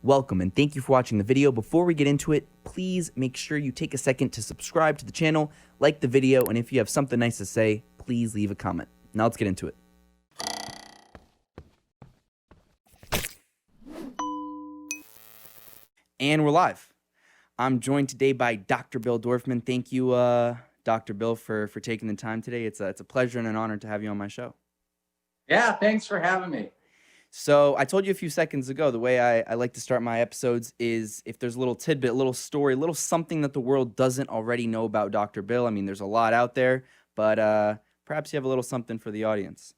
Welcome and thank you for watching the video. Before we get into it, please make sure you take a second to subscribe to the channel, like the video, and if you have something nice to say, please leave a comment. Now let's get into it. And we're live. I'm joined today by Dr. Bill Dorfman. Thank you, Dr. Bill, for taking the time today. It's a pleasure and an honor to have you on my show. Yeah, thanks for having me. So I told you a few seconds ago, the way I like to start my episodes is if there's a little tidbit, a little story, a little something that the world doesn't already know about Dr. Bill. I mean, there's a lot out there, but perhaps you have a little something for the audience.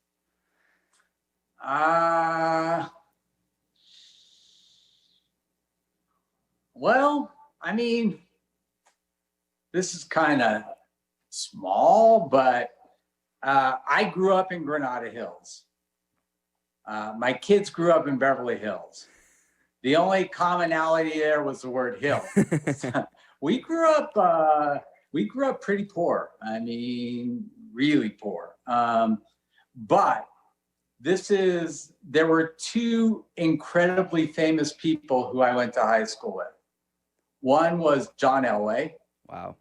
Well, I mean, this is kind of small, but I grew up in Granada Hills. My kids grew up in Beverly Hills. The only commonality there was the word hill. we grew up pretty poor. I mean, really poor. But there were two incredibly famous people who I went to high school with. One was John Elway. Wow.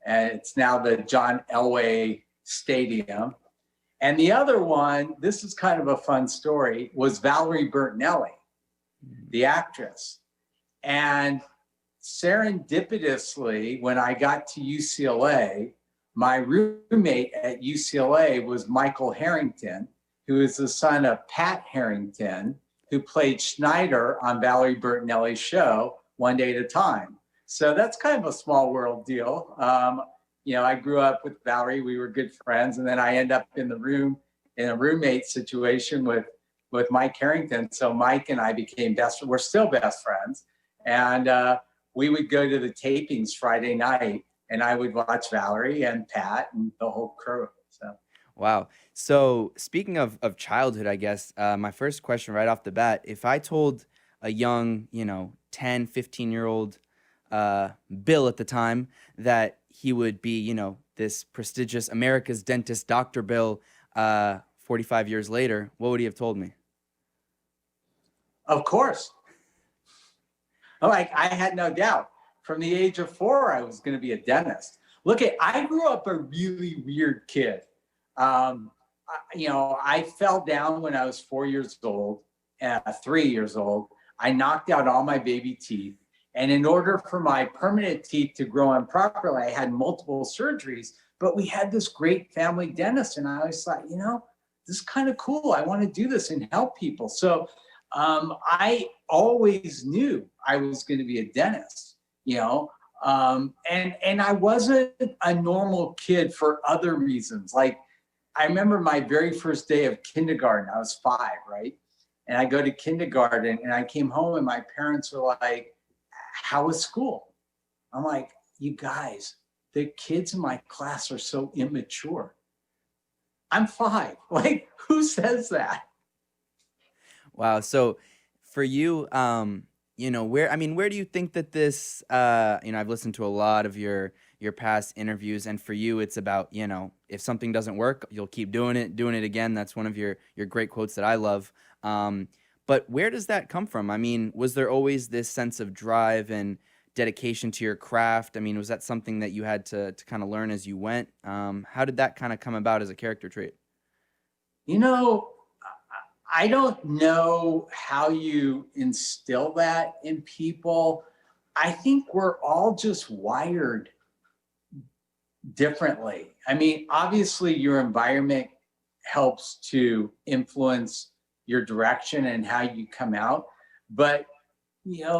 And it's now the John Elway Stadium. And the other one, this is kind of a fun story, was Valerie Bertinelli, the actress. And serendipitously, when I got to UCLA, my roommate at UCLA was Michael Harrington, who is the son of Pat Harrington, who played Schneider on Valerie Bertinelli's show, One Day at a Time. So that's kind of a small world deal. You know, I grew up with Valerie, we were good friends, and then I end up in a roommate situation with Mike Harrington. So Mike and I became we're still best friends. And we would go to the tapings Friday night, and I would watch Valerie and Pat and the whole crew. So. Wow. So speaking of childhood, I guess, my first question right off the bat, if I told a young, 10, 15-year-old Bill at the time that he would be, this prestigious America's dentist, Dr. Bill, 45 years later, what would he have told me? Of course. Like, I had no doubt. From the age of 4, I was going to be a dentist. Look, I grew up a really weird kid. I fell down when I was 4 years old, 3 years old. I knocked out all my baby teeth. And in order for my permanent teeth to grow on properly, I had multiple surgeries, but we had this great family dentist. And I always thought, this is kind of cool. I want to do this and help people. So I always knew I was going to be a dentist, and I wasn't a normal kid for other reasons. Like, I remember my very first day of kindergarten, I was 5, right? And I go to kindergarten and I came home and my parents were like, how was school? I'm like, you guys, the kids in my class are so immature. I'm 5. Like, who says that? Wow. So for you, where do you think that this, I've listened to a lot of your past interviews, and for you, it's about, if something doesn't work, you'll keep doing it again. That's one of your great quotes that I love. But where does that come from? I mean, was there always this sense of drive and dedication to your craft? I mean, was that something that you had to kind of learn as you went? How did that kind of come about as a character trait? I don't know how you instill that in people. I think we're all just wired differently. I mean, obviously your environment helps to influence your direction and how you come out. But,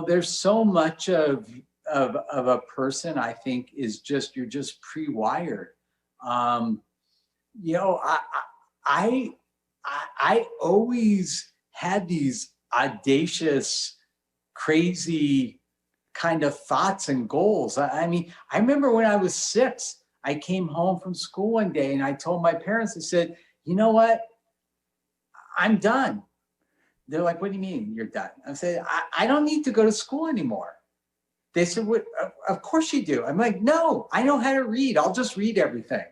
there's so much of a person, I think, you're just pre-wired. I always had these audacious, crazy kind of thoughts and goals. I mean, I remember when I was 6, I came home from school one day and I told my parents, I said, you know what? I'm done. They're like, what do you mean you're done? I said, I don't need to go to school anymore. They said, what? Of course you do. I'm like, no, I know how to read. I'll just read everything.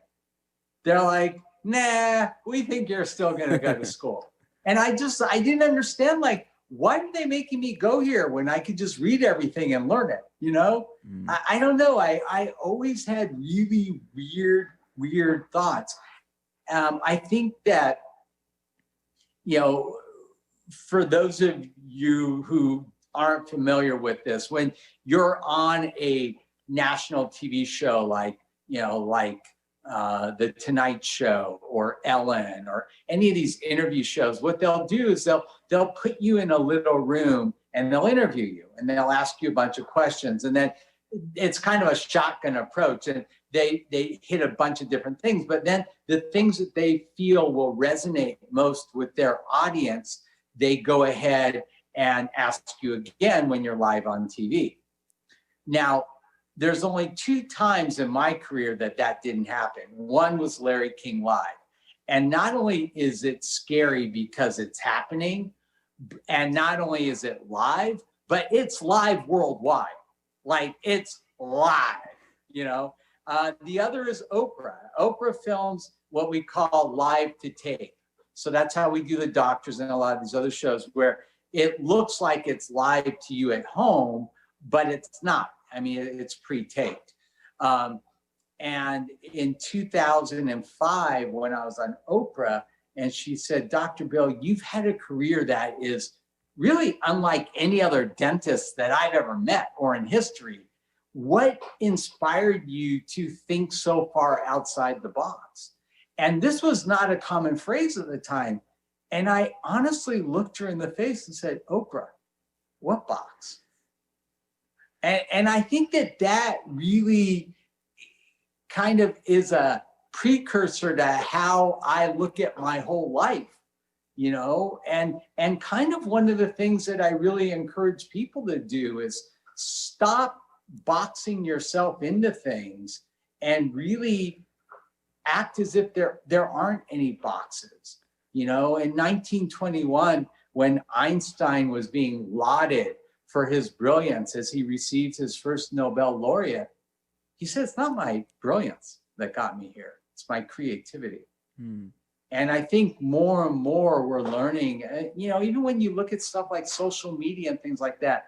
They're like, nah, we think you're still going to go to school. And I didn't understand, like, why are they making me go here when I could just read everything and learn it? You know, Mm. I don't know. I always had really weird thoughts. I think that, you know, for those of you who aren't familiar with this, when you're on a national TV show like, you know, like The Tonight Show or Ellen or any of these interview shows, what they'll do is they'll put you in a little room and they'll interview you and they'll ask you a bunch of questions, and then it's kind of a shotgun approach, and they hit a bunch of different things, but then the things that they feel will resonate most with their audience, they go ahead and ask you again when you're live on TV. Now, there's only 2 times in my career that didn't happen. One was Larry King Live. And not only is it scary because it's happening, and not only is it live, but it's live worldwide. Like, it's live, you know. The other is Oprah. Oprah films what we call live to tape. So that's how we do The Doctors and a lot of these other shows, where it looks like it's live to you at home, but it's not. I mean, it's pre-taped. And in 2005, when I was on Oprah, and she said, Dr. Bill, you've had a career that is really unlike any other dentist that I've ever met or in history. What inspired you to think so far outside the box? And this was not a common phrase at the time. And I honestly looked her in the face and said, Oprah, what box? And I think that really kind of is a precursor to how I look at my whole life, you know, and kind of one of the things that I really encourage people to do is stop boxing yourself into things and really act as if there aren't any boxes. You know, in 1921, when Einstein was being lauded for his brilliance as he received his first Nobel laureate, he said, it's not my brilliance that got me here, it's my creativity. And I think more and more we're learning, you know, even when you look at stuff like social media and things like that,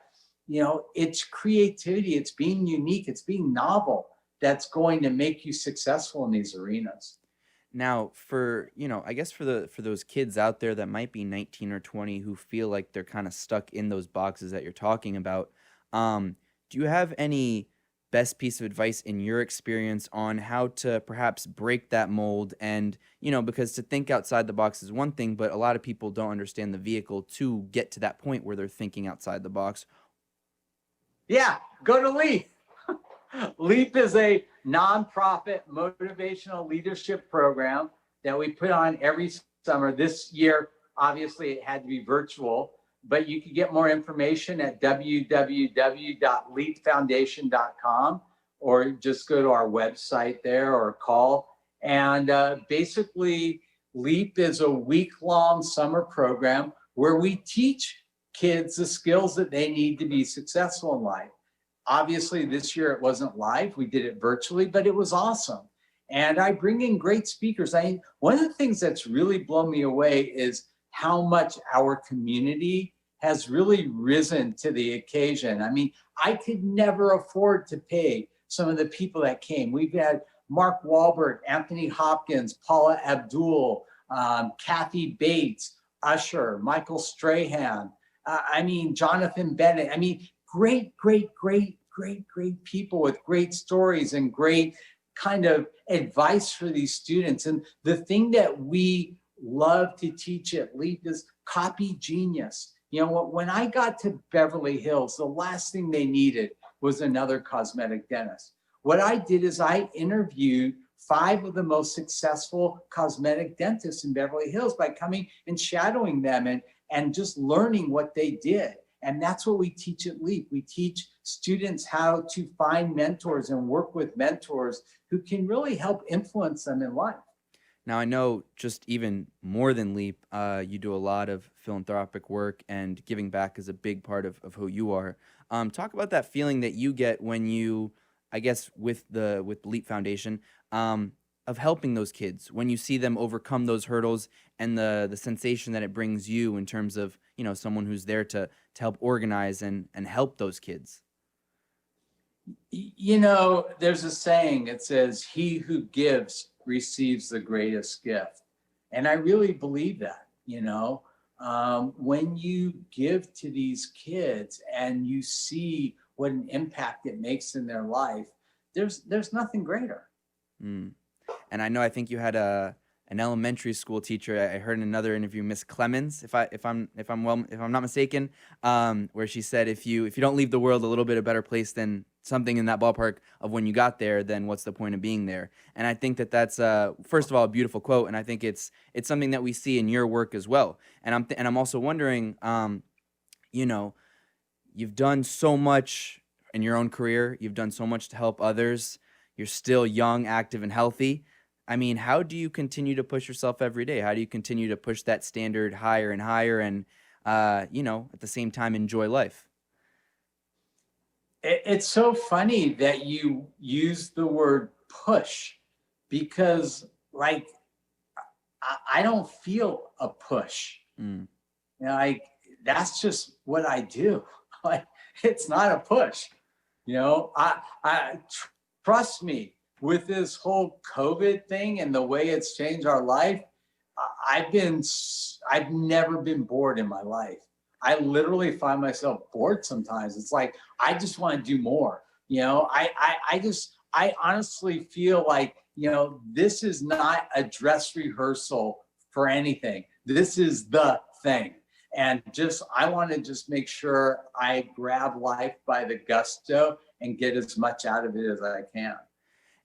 you know, it's creativity, it's being unique, it's being novel that's going to make you successful in these arenas. Now, for, you know, I guess for those kids out there that might be 19 or 20 who feel like they're kind of stuck in those boxes that you're talking about, do you have any best piece of advice in your experience on how to perhaps break that mold? And, you know, because to think outside the box is one thing, but a lot of people don't understand the vehicle to get to that point where they're thinking outside the box. Yeah, go to LEAP. LEAP is a nonprofit motivational leadership program that we put on every summer. This year, obviously, it had to be virtual, but you can get more information at www.leapfoundation.com, or just go to our website there or call. And basically, LEAP is a week-long summer program where we teach kids the skills that they need to be successful in life. Obviously, this year it wasn't live. We did it virtually, but it was awesome. And I bring in great speakers. One of the things that's really blown me away is how much our community has really risen to the occasion. I mean, I could never afford to pay some of the people that came. We've had Mark Wahlberg, Anthony Hopkins, Paula Abdul, Kathy Bates, Usher, Michael Strahan, Jonathan Bennett. I mean, great people with great stories and great kind of advice for these students. And the thing that we love to teach at LEAP is copy genius. You know, when I got to Beverly Hills, the last thing they needed was another cosmetic dentist. What I did is I interviewed 5 of the most successful cosmetic dentists in Beverly Hills by coming and shadowing them and just learning what they did. And that's what we teach at LEAP. We teach students how to find mentors and work with mentors who can really help influence them in life. Now, I know just even more than LEAP, you do a lot of philanthropic work, and giving back is a big part of who you are. Talk about that feeling that you get when you, I guess, with LEAP Foundation, of helping those kids when you see them overcome those hurdles, and the sensation that it brings you in terms of, someone who's there to help organize and help those kids? There's a saying, it says, he who gives receives the greatest gift. And I really believe that, when you give to these kids and you see what an impact it makes in their life, there's nothing greater. Mm. And I think you had an elementary school teacher. I heard in another interview, Miss Clemens, if I'm not mistaken, where she said, if you don't leave the world a little bit a better place than something in that ballpark of when you got there, then what's the point of being there? And I think that that's first of all a beautiful quote, and I think it's something that we see in your work as well. And I'm also wondering, you've done so much in your own career. You've done so much to help others. You're still young, active, and healthy. I mean, how do you continue to push yourself every day? How do you continue to push that standard higher and higher and, at the same time, enjoy life? It's so funny that you use the word push, because like, I don't feel a push. Mm. Like, that's just what I do. Like, it's not a push. I trust me, with this whole COVID thing and the way it's changed our life, I've never been bored in my life. I literally find myself bored sometimes. It's like, I just want to do more. I honestly feel like, this is not a dress rehearsal for anything. This is the thing. And I want to just make sure I grab life by the gusto and get as much out of it as I can.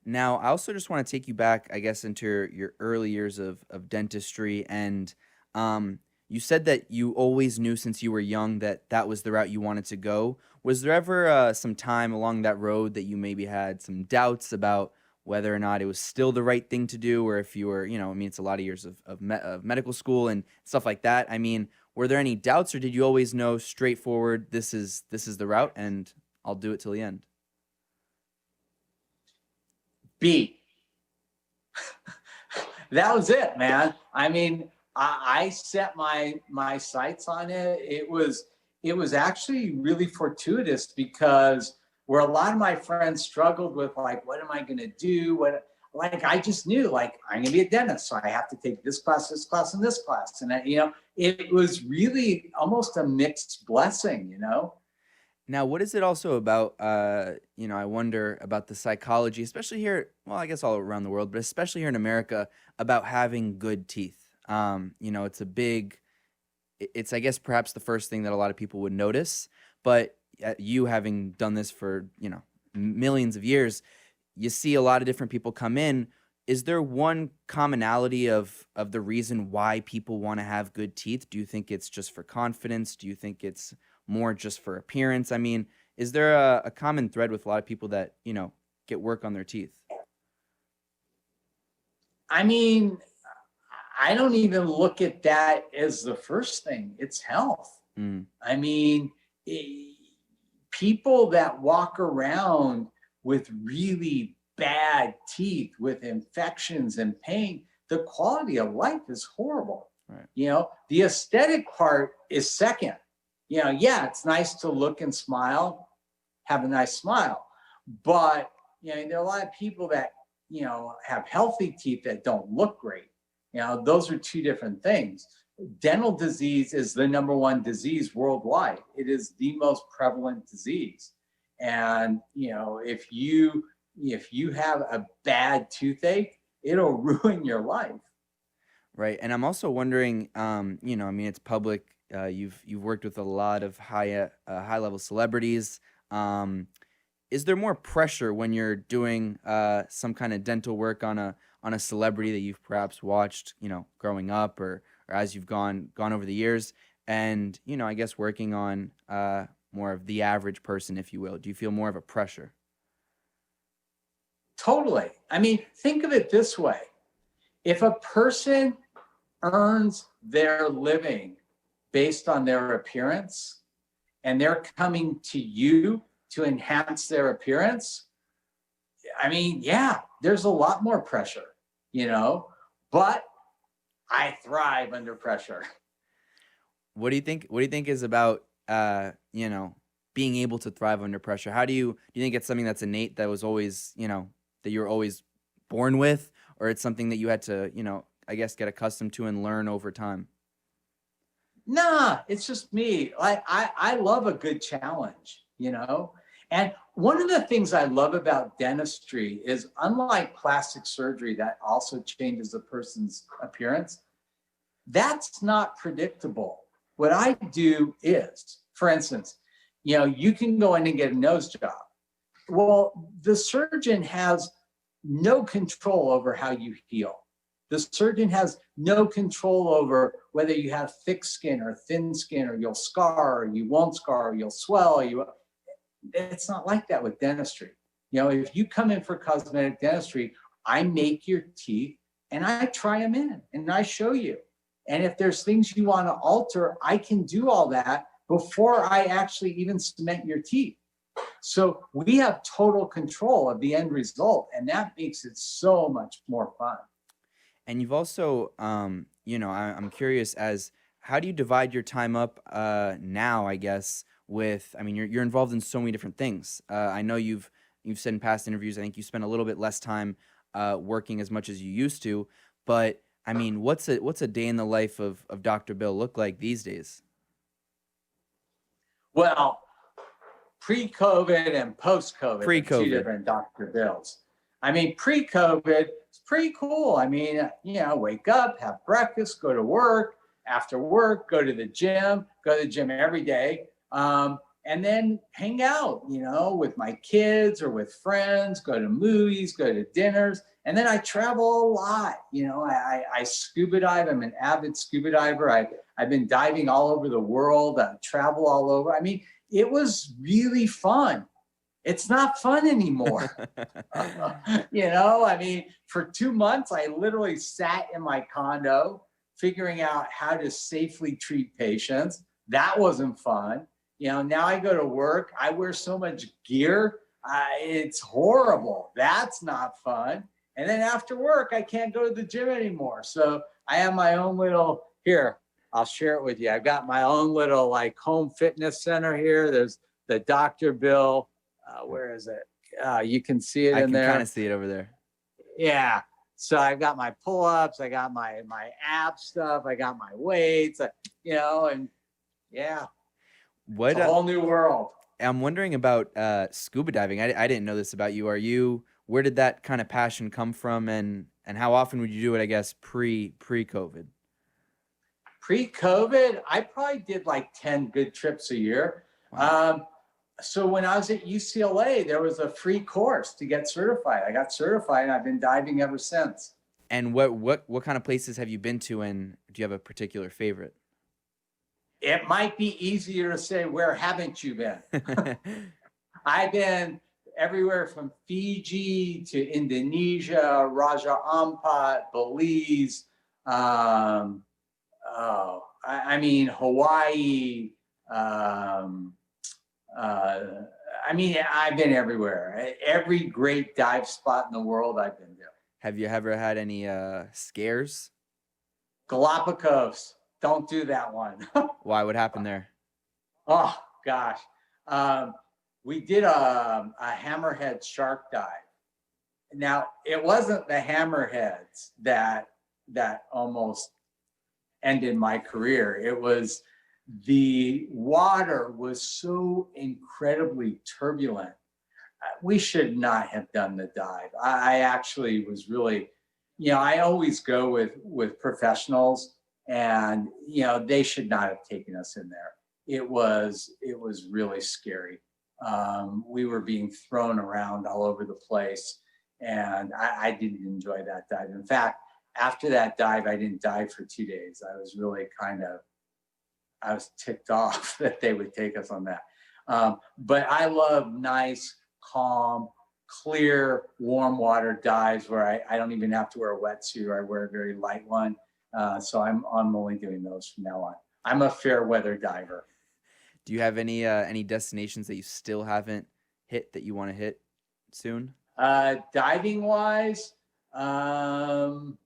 Now, I also just want to take you back, I guess, into your early years of dentistry. And you said that you always knew since you were young that that was the route you wanted to go. Was there ever some time along that road that you maybe had some doubts about whether or not it was still the right thing to do, or if you were, it's a lot of years of medical school and stuff like that. I mean, were there any doubts, or did you always know straightforward, this is the route and I'll do it till the end? B. That was it, man. I mean, I set my sights on it. It was actually really fortuitous, because where a lot of my friends struggled with, like, what am I going to do? I just knew, like, I'm going to be a dentist, so I have to take this class, and this class. And it was really almost a mixed blessing, Now, what is it also about, I wonder about the psychology, especially here, well, I guess all around the world, but especially here in America, about having good teeth. It's, I guess, perhaps the first thing that a lot of people would notice, but you having done this for, millions of years, you see a lot of different people come in. Is there one commonality of the reason why people want to have good teeth? Do you think it's just for confidence? Do you think it's more just for appearance? I mean, is there a common thread with a lot of people that, get work on their teeth? I mean, I don't even look at that as the first thing. It's health. Mm. I mean, people that walk around with really bad teeth, with infections and pain, the quality of life is horrible. Right. The aesthetic part is second. Yeah, it's nice to look and smile, have a nice smile. But, there are a lot of people that, have healthy teeth that don't look great. Those are two different things. Dental disease is the number one disease worldwide. It is the most prevalent disease. And, if you have a bad toothache, it'll ruin your life. Right. And I'm also wondering, it's public. You've worked with a lot of high level celebrities. Is there more pressure when you're doing some kind of dental work on a celebrity that you've perhaps watched, growing up, or as you've gone over the years, and I guess working on more of the average person, if you will? Do you feel more of a pressure? Totally. I mean, think of it this way. If a person earns their living based on their appearance, and they're coming to you to enhance their appearance, I mean, yeah, there's a lot more pressure. you know, but I thrive under pressure. What do you think? What do you think is about being able to thrive under pressure? How do you think it's something that's innate, that was always, that you were always born with, or it's something that you had to, I guess, get accustomed to and learn over time? Nah, it's just me. Like I love a good challenge, And one of the things I love about dentistry is, unlike plastic surgery that also changes a person's appearance, that's not predictable. What I do is, for instance, you can go in and get a nose job. Well, the surgeon has no control over how you heal. The surgeon has no control over whether you have thick skin or thin skin, or you'll scar, or you won't scar, or you'll swell. It's not like that with dentistry. If you come in for cosmetic dentistry, I make your teeth and I try them in and I show you. And if there's things you want to alter, I can do all that before I actually even cement your teeth. So we have total control of the end result, and that makes it so much more fun. And you've also, I'm curious, as how do you divide your time up now? I guess with, I mean, you're involved in so many different things. I know you've said in past interviews, I think you spend a little bit less time working as much as you used to. But I mean, what's a day in the life of Dr. Bill look like these days? Well, pre-COVID and post-COVID, two Pre-COVID. different Dr. Bills. I mean, pre-COVID, it's pretty cool. I mean, wake up, have breakfast, go to work, after work, go to the gym every day, and then hang out, with my kids or with friends, go to movies, go to dinners. And then I travel a lot. I scuba dive. I'm an avid scuba diver. I've been diving all over the world, travel all over. I mean, it was really fun. It's not fun anymore. I mean, for 2 months, I literally sat in my condo figuring out how to safely treat patients. That wasn't fun. Now I go to work, I wear so much gear. It's horrible. That's not fun. And then after work, I can't go to the gym anymore. So I have my own little, here, I'll share it with you. I've got my own little home fitness center here. There's the Dr. Bill. Where is it? You can see it in there. I can kind of see it over there. Yeah. So I've got my pull-ups. I got my ab stuff. I got my weights, and yeah. It's a whole new world. I'm wondering about scuba diving. I didn't know this about you. Where did that kind of passion come from, and how often would you do it, I guess, pre-COVID? Pre-COVID, I probably did 10 good trips a year. Wow. So when I was at UCLA, there was a free course to get certified. I got certified, and I've been diving ever since. And what kind of places have you been to, and do you have a particular favorite? It might be easier to say, where haven't you been? I've been everywhere from Fiji to Indonesia, Raja Ampat, Belize, Hawaii. I've been everywhere. Every great dive spot in the world I've been to. Have you ever had any scares? Galapagos. Don't do that one. Why? What happened there? Oh, gosh. We did a hammerhead shark dive. Now, it wasn't the hammerheads that almost ended my career. It was the water was so incredibly turbulent. We should not have done the dive. I actually was really, I always go with professionals, and they should not have taken us in there. It was really scary. We were being thrown around all over the place, and I didn't enjoy that dive. In fact, after that dive, I didn't dive for 2 days. I was really I was ticked off that they would take us on that. But I love nice, calm, clear, warm water dives where I don't even have to wear a wetsuit, or I wear a very light one. So I'm only doing those from now on. I'm a fair weather diver. Do you have any destinations that you still haven't hit that you want to hit soon? Diving wise, Um,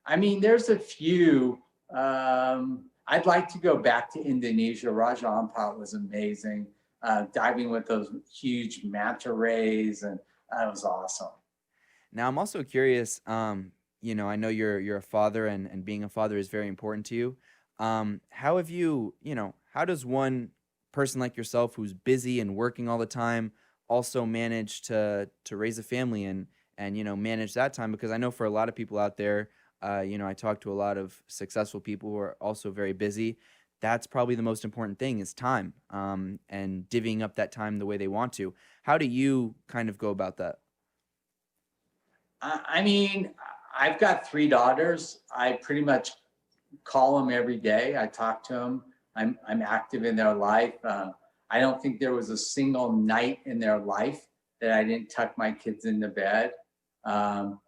I mean, there's a few. I'd like to go back to Indonesia. Raja Ampat was amazing. Diving with those huge manta rays, and that was awesome. Now, I'm also curious. I know you're a father, and being a father is very important to you. How have you, how does one person like yourself, who's busy and working all the time, also manage to raise a family and manage that time? Because I know for a lot of people out there, I talk to a lot of successful people who are also very busy. That's probably the most important thing is time, and divvying up that time the way they want to. How do you kind of go about that? I mean, I've got three daughters. I pretty much call them every day. I talk to them. I'm active in their life. I don't think there was a single night in their life that I didn't tuck my kids into bed. Um,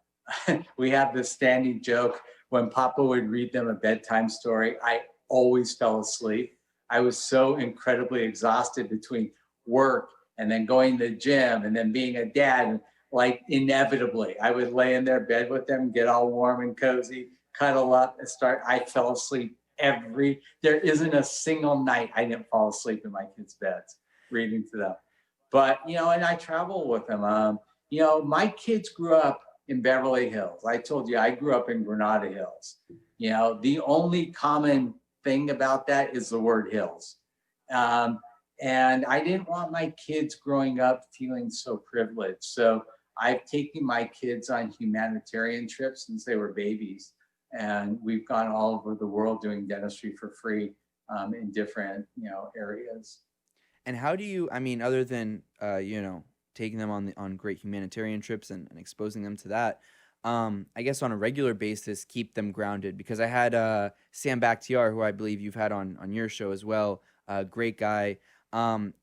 we have this standing joke when Papa would read them a bedtime story. I always fell asleep. I was so incredibly exhausted between work and then going to the gym and then being a dad. And like inevitably, I would lay in their bed with them, get all warm and cozy, cuddle up and start. I fell asleep there isn't a single night I didn't fall asleep in my kids' beds reading to them. But, and I travel with them. My kids grew up in Beverly Hills. I told you I grew up in Granada Hills. The only common thing about that is the word hills. Um, and I didn't want my kids growing up feeling so privileged. So I've taken my kids on humanitarian trips since they were babies. And we've gone all over the world doing dentistry for free in different, areas. And how do you, I mean, other than taking them on great humanitarian trips and exposing them to that, I guess on a regular basis, keep them grounded? Because I had Sam Bakhtiar, who I believe you've had on your show as well, a great guy,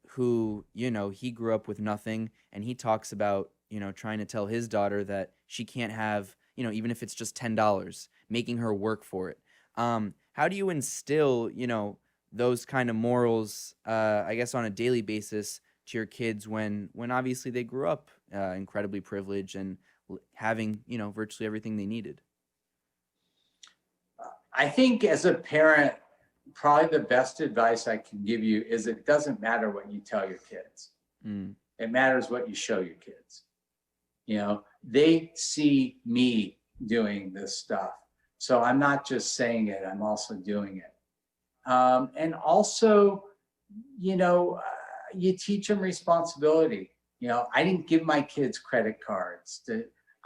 who he grew up with nothing, and he talks about trying to tell his daughter that she can't have even if it's just $10, making her work for it. How do you instill those kind of morals, I guess, on a daily basis to your kids when obviously they grew up incredibly privileged and having virtually everything they needed? I think as a parent, probably the best advice I can give you is it doesn't matter what you tell your kids. Mm. It matters what you show your kids. They see me doing this stuff. So I'm not just saying it, I'm also doing it. And also, you teach them responsibility. I didn't give my kids credit cards.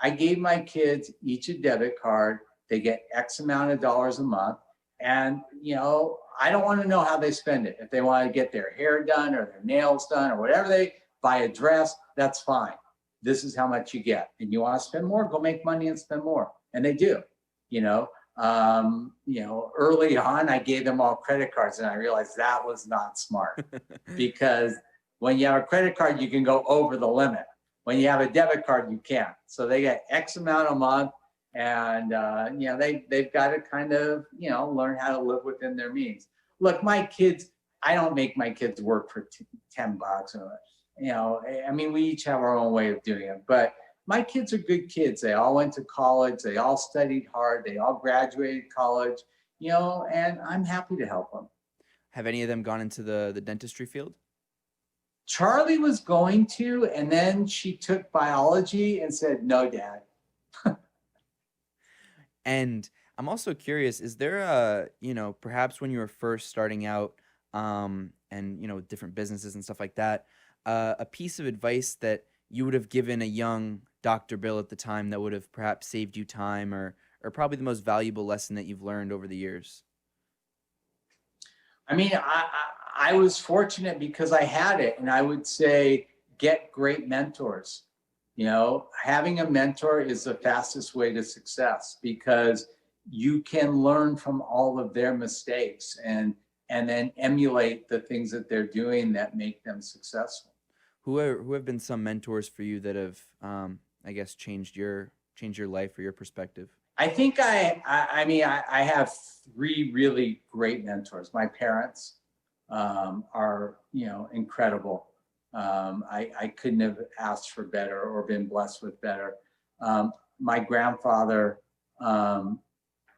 I gave my kids each a debit card. They get X amount of dollars a month. And, I don't want to know how they spend it. If they want to get their hair done or their nails done or whatever they buy a dress, that's fine. This is how much you get. And you want to spend more, go make money and spend more. And they do, you know. Early on, I gave them all credit cards and I realized that was not smart because when you have a credit card, you can go over the limit. When you have a debit card, you can't. So they get X amount a month and, they've got to kind of, learn how to live within their means. Look, my kids, I don't make my kids work for $10 or, we each have our own way of doing it, but my kids are good kids. They all went to college. They all studied hard. They all graduated college, and I'm happy to help them. Have any of them gone into the dentistry field? Charlie was going to, and then she took biology and said, no, Dad. And I'm also curious, is there perhaps when you were first starting out, and, different businesses and stuff like that, a piece of advice that you would have given a young Dr. Bill at the time that would have perhaps saved you time or probably the most valuable lesson that you've learned over the years? I was fortunate because I had it, and I would say get great mentors. Having a mentor is the fastest way to success because you can learn from all of their mistakes and then emulate the things that they're doing that make them successful. Who have been some mentors for you that have, I guess, changed your life or your perspective? I think I have three really great mentors. My parents are incredible. I couldn't have asked for better or been blessed with better. my grandfather,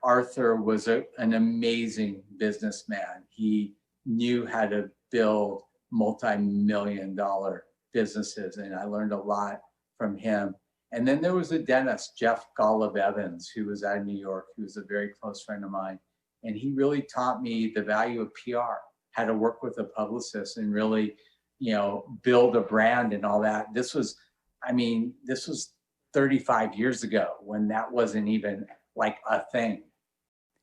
Arthur, was an amazing businessman. He knew how to build multi-million-dollar businesses, and I learned a lot from him. And then there was a dentist, Jeff Golub Evans, who was out of New York, who was a very close friend of mine. And he really taught me the value of PR, how to work with a publicist and really, build a brand and all that. This was 35 years ago when that wasn't even like a thing.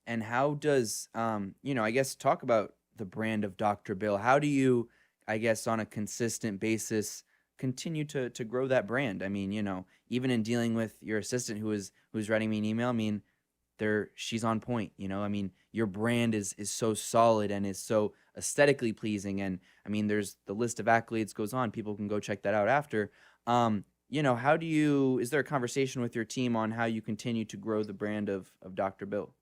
And how does, I guess talk about the brand of Dr. Bill. How do you, I guess, on a consistent basis, continue to grow that brand? I mean, even in dealing with your assistant who's writing me an email, I mean, she's on point, I mean, your brand is so solid and is so aesthetically pleasing. And I mean, there's the list of accolades goes on. People can go check that out after. Is there a conversation with your team on how you continue to grow the brand of Dr. Bill?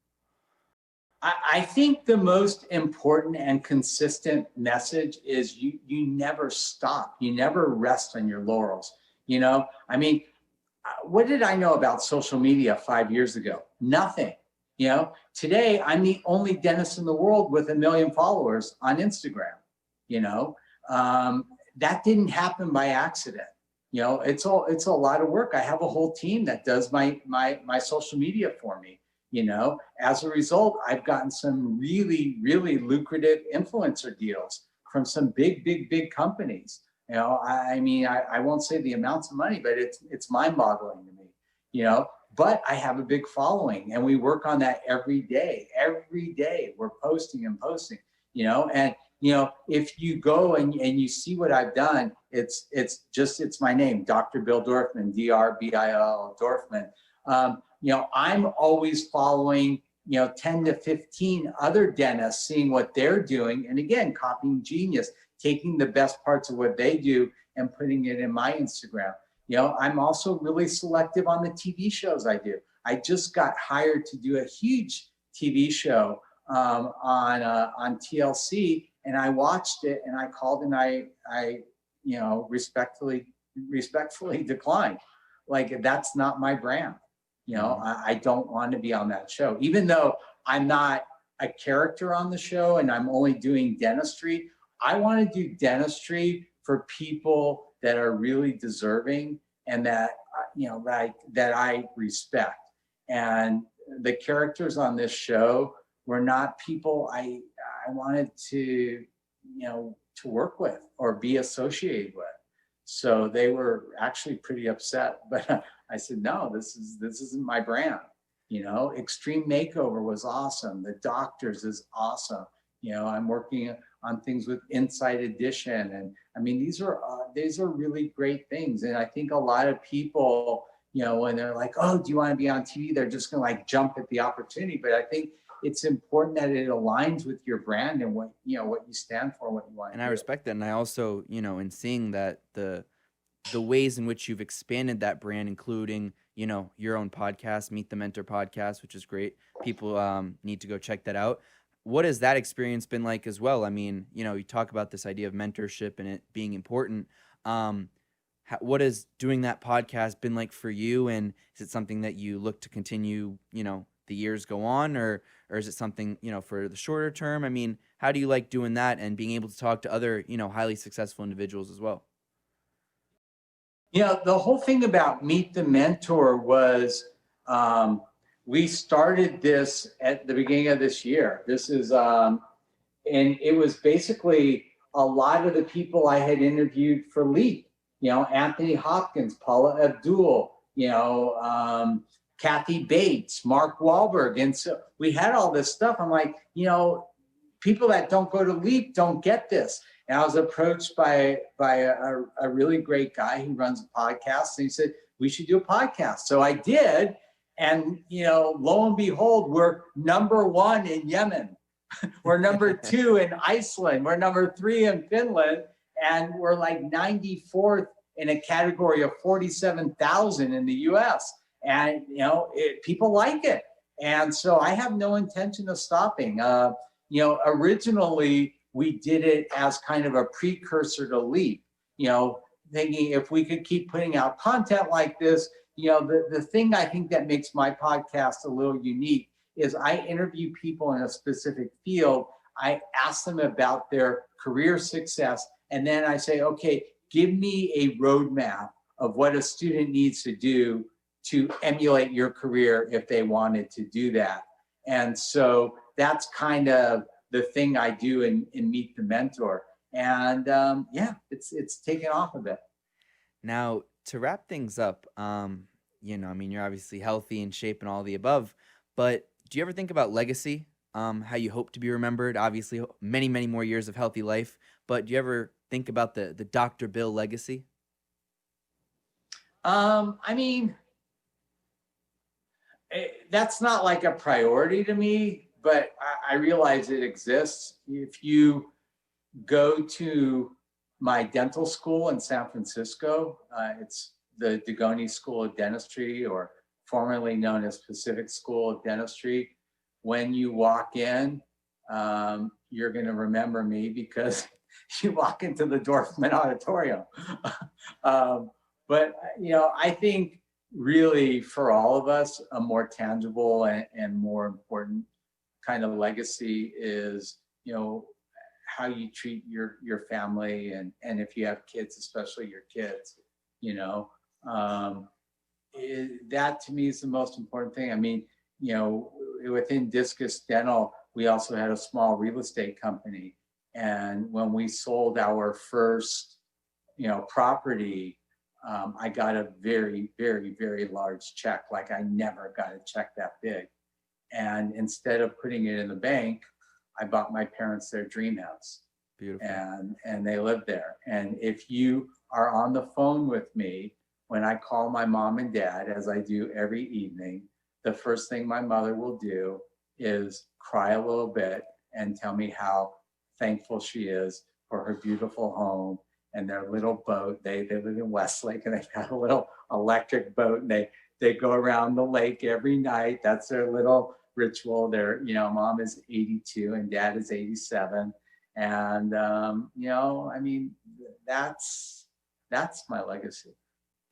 I think the most important and consistent message is you never stop. You never rest on your laurels. I mean, what did I know about social media 5 years ago? Nothing. Today I'm the only dentist in the world with 1 million followers on Instagram. That didn't happen by accident. It's a lot of work. I have a whole team that does my social media for me. As a result, I've gotten some really, really lucrative influencer deals from some big companies. I won't say the amounts of money, but it's mind-boggling to me, but I have a big following and we work on that every day. Every day we're posting, and if you go and you see what I've done, it's my name, Dr. Bill Dorfman, D-R-B-I-L, Dorfman. I'm always following, 10 to 15 other dentists, seeing what they're doing. And again, copying genius, taking the best parts of what they do and putting it in my Instagram. I'm also really selective on the TV shows I do. I just got hired to do a huge TV show on TLC, and I watched it and I called and I respectfully declined. Like, that's not my brand. I don't want to be on that show, even though I'm not a character on the show and I'm only doing dentistry. I want to do dentistry for people that are really deserving and that, that I respect. And the characters on this show were not people I wanted to work with or be associated with. So they were actually pretty upset, but I said, no, this isn't my brand. Extreme Makeover was awesome. The Doctors is awesome. I'm working on things with Inside Edition. And I mean, these are really great things. And I think a lot of people, when they're like, oh, do you want to be on TV? They're just going to like jump at the opportunity. But I think it's important that it aligns with your brand and what you stand for, what you want. And I respect that. And I also, in seeing that the ways in which you've expanded that brand, including, your own podcast, Meet the Mentor podcast, which is great. People need to go check that out. What has that experience been like as well? I mean, you talk about this idea of mentorship and it being important. What has doing that podcast been like for you? And is it something that you look to continue, the years go on, or is it something, for the shorter term? I mean, how do you like doing that and being able to talk to other, highly successful individuals as well? The whole thing about Meet the Mentor was, we started this at the beginning of this year. This is, and it was basically a lot of the people I had interviewed for LEAP, Anthony Hopkins, Paula Abdul, Kathy Bates, Mark Wahlberg. And so we had all this stuff. I'm like, people that don't go to LEAP don't get this. And I was approached by a really great guy who runs a podcast. And he said, we should do a podcast. So I did. And, lo and behold, we're #1 in Yemen. We're #2 in Iceland. We're #3 in Finland. And we're like 94th in a category of 47,000 in the US. And, people like it. And so I have no intention of stopping. Originally, we did it as kind of a precursor to LEAP, thinking if we could keep putting out content like this, the thing I think that makes my podcast a little unique is I interview people in a specific field. I ask them about their career success, and then I say, okay, give me a roadmap of what a student needs to do to emulate your career if they wanted to do that. And so that's kind of the thing I do in Meet the Mentor. And yeah, it's taken off a bit. Now, to wrap things up, I mean, you're obviously healthy and shape and all the above, but do you ever think about legacy? How you hope to be remembered? Obviously, many, many more years of healthy life, but do you ever think about the Dr. Bill legacy? I mean, that's not like a priority to me, but I realize it exists. If you go to my dental school in San Francisco, it's the Degoni School of Dentistry, or formerly known as Pacific School of Dentistry. When you walk in, you're going to remember me because you walk into the Dorfman auditorium. But, I think really for all of us, a more tangible and more important kind of legacy is, how you treat your family, and if you have kids, especially your kids, that to me is the most important thing. I mean, within Discus Dental, we also had a small real estate company. And when we sold our first, property, I got a very, very, very large check. Like I never got a check that big. And instead of putting it in the bank, I bought my parents their dream house. Beautiful. And they lived there. And if you are on the phone with me, when I call my mom and dad, as I do every evening, the first thing my mother will do is cry a little bit and tell me how thankful she is for her beautiful home and their little boat. They live in Westlake, and they've got a little electric boat, and they go around the lake every night. That's their little ritual. Their, mom is 82 and dad is 87. And, I mean, that's my legacy.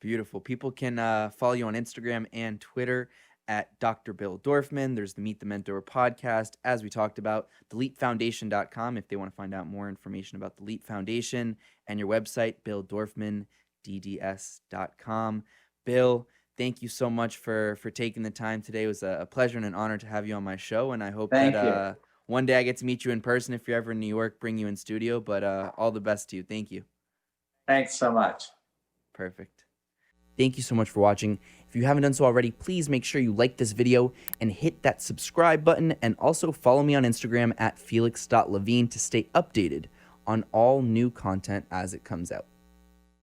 Beautiful. People can follow you on Instagram and Twitter at Dr. Bill Dorfman. There's the Meet the Mentor podcast, as we talked about, theleapfoundation.com if they want to find out more information about the Leap Foundation, and your website, BillDorfmanDDS.com. Bill, thank you so much for taking the time today. It was a pleasure and an honor to have you on my show, and I hope that one day I get to meet you in person. If you're ever in New York, bring you in studio, but all the best to you. Thank you. Thanks so much. Perfect. Thank you so much for watching. If you haven't done so already, please make sure you like this video and hit that subscribe button, and also follow me on Instagram at felix.levine to stay updated on all new content as it comes out.